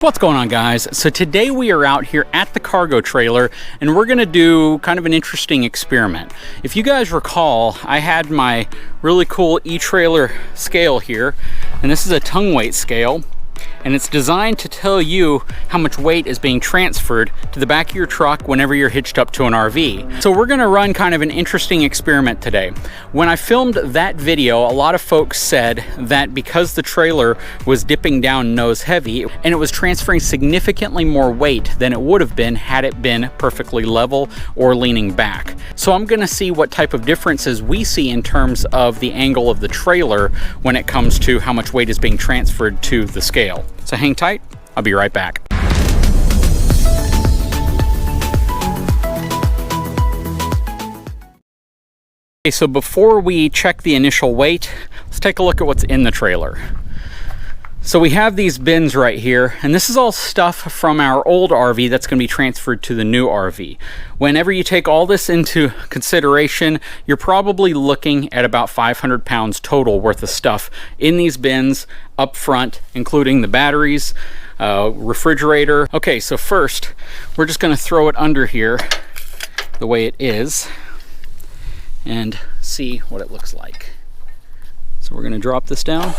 What's going on, guys? So today we are out here at the cargo trailer and we're going to do kind of an interesting experiment. If you guys recall, I had my really cool etrailer scale here, and this is a tongue weight scale, and it's designed to tell you how much weight is being transferred to the back of your truck whenever you're hitched up to an RV. So we're going to run kind of an interesting experiment today. When I filmed that video, a lot of folks said that because the trailer was dipping down nose heavy and it was transferring significantly more weight than it would have been had it been perfectly level or leaning back. So I'm going to see what type of differences we see in terms of the angle of the trailer when it comes to how much weight is being transferred to the scale. So hang tight, I'll be right back. Okay, so before we check the initial weight, let's take a look at what's in the trailer. So we have these bins right here, and this is all stuff from our old RV that's going to be transferred to the new RV. Whenever you take all this into consideration, you're probably looking at about 500 pounds total worth of stuff in these bins up front, including the batteries, refrigerator. Okay, so first, we're just going to throw it under here the way it is and see what it looks like. So we're going to drop this down.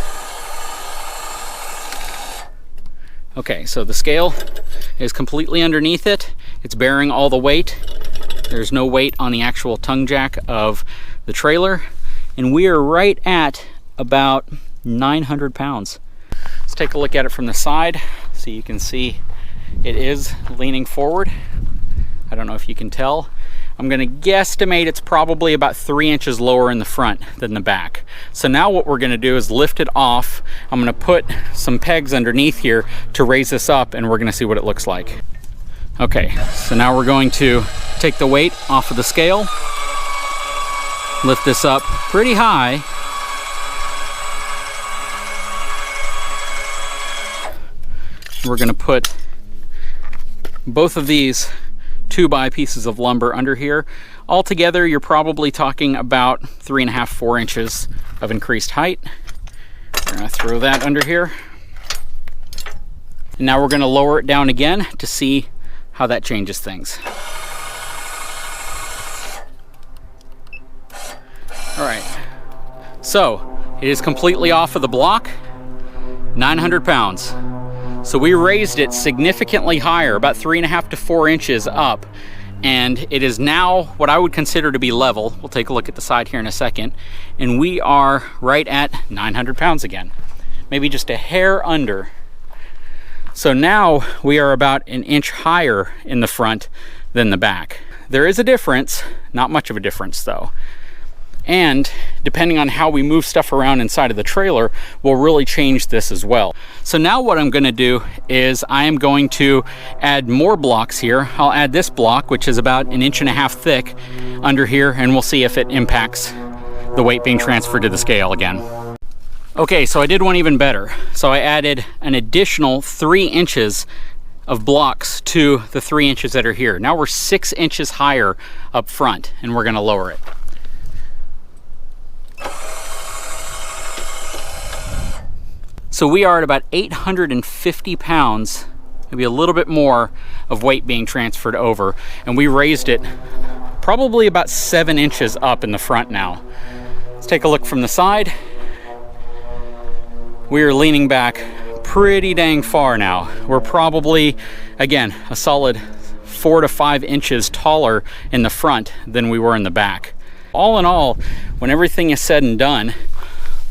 Okay, so the scale is completely underneath it. It's bearing all the weight. There's no weight on the actual tongue jack of the trailer. And we are right at about 900 pounds. Let's take a look at it from the side so you can see it is leaning forward. I don't know if you can tell. I'm going to guesstimate it's probably about 3 inches lower in the front than the back. So now what we're going to do is lift it off. I'm going to put some pegs underneath here to raise this up, and we're going to see what it looks like. Okay, so now we're going to take the weight off of the scale, lift this up pretty high, we're going to put both of these 2x pieces of lumber under here. Altogether, you're probably talking about 3.5 to 4 inches of increased height. We're going to throw that under here. And now we're going to lower it down again to see how that changes things. All right, so it is completely off of the block, 900 pounds. So we raised it significantly higher, about 3.5 to 4 inches up, and it is now what I would consider to be level. We'll take a look at the side here in a second, and we are right at 900 pounds again, maybe just a hair under. So now we are about an inch higher in the front than the back. There is a difference, not much of a difference though. And depending on how we move stuff around inside of the trailer will really change this as well. So now what I'm going to do is I am going to add more blocks here. I'll add this block, which is about 1.5 inches thick, under here, and we'll see if it impacts the weight being transferred to the scale again. Okay, so I did one even better. So I added an additional 3 inches of blocks to the 3 inches that are here. Now we're 6 inches higher up front, and we're going to lower it. So we are at about 850 pounds, maybe a little bit more of weight being transferred over, and we raised it probably about 7 inches up in the front now. Let's take a look from the side. We are leaning back pretty dang far now. We're probably, again, a solid 4 to 5 inches taller in the front than we were in the back. All in all, when everything is said and done,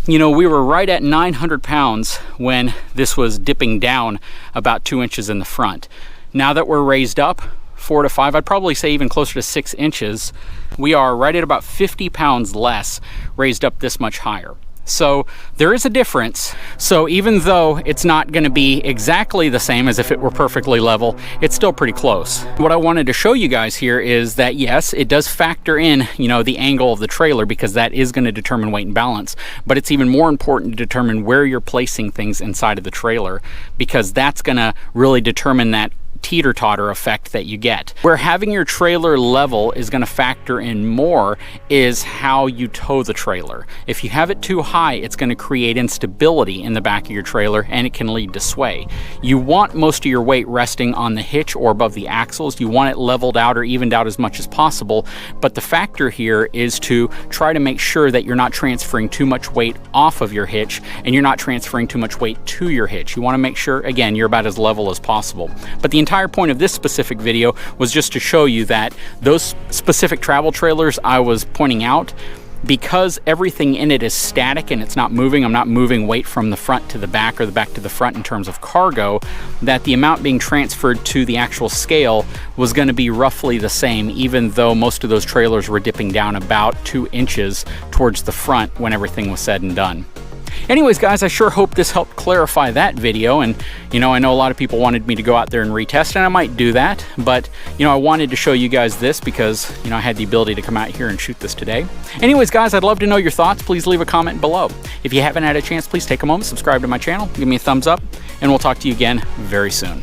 you know, we were right at 900 pounds when this was dipping down about 2 inches in the front. Now that we're raised up 4 to 5, I'd probably say even closer to 6 inches, we are right at about 50 pounds less raised up this much higher. So there is a difference. So even though it's not going to be exactly the same as if it were perfectly level, it's still pretty close. What I wanted to show you guys here is that yes, it does factor in, you know, the angle of the trailer, because that is going to determine weight and balance, but it's even more important to determine where you're placing things inside of the trailer, because that's going to really determine that teeter-totter effect that you get. Where having your trailer level is going to factor in more is how you tow the trailer. If you have it too high, it's going to create instability in the back of your trailer, and it can lead to sway. You want most of your weight resting on the hitch or above the axles. You want it leveled out or evened out as much as possible, but the factor here is to try to make sure that you're not transferring too much weight off of your hitch and you're not transferring too much weight to your hitch. You want to make sure, again, you're about as level as possible. But the entire point of this specific video was just to show you that those specific travel trailers I was pointing out, because everything in it is static and it's not moving, I'm not moving weight from the front to the back or the back to the front in terms of cargo, that the amount being transferred to the actual scale was going to be roughly the same, even though most of those trailers were dipping down about 2 inches towards the front when everything was said and done. Anyways, guys, I sure hope this helped clarify that video. And, you know, I know a lot of people wanted me to go out there and retest, and I might do that. But, you know, I wanted to show you guys this because, you know, I had the ability to come out here and shoot this today. Anyways, guys, I'd love to know your thoughts. Please leave a comment below. If you haven't had a chance, please take a moment, subscribe to my channel, give me a thumbs up, and we'll talk to you again very soon.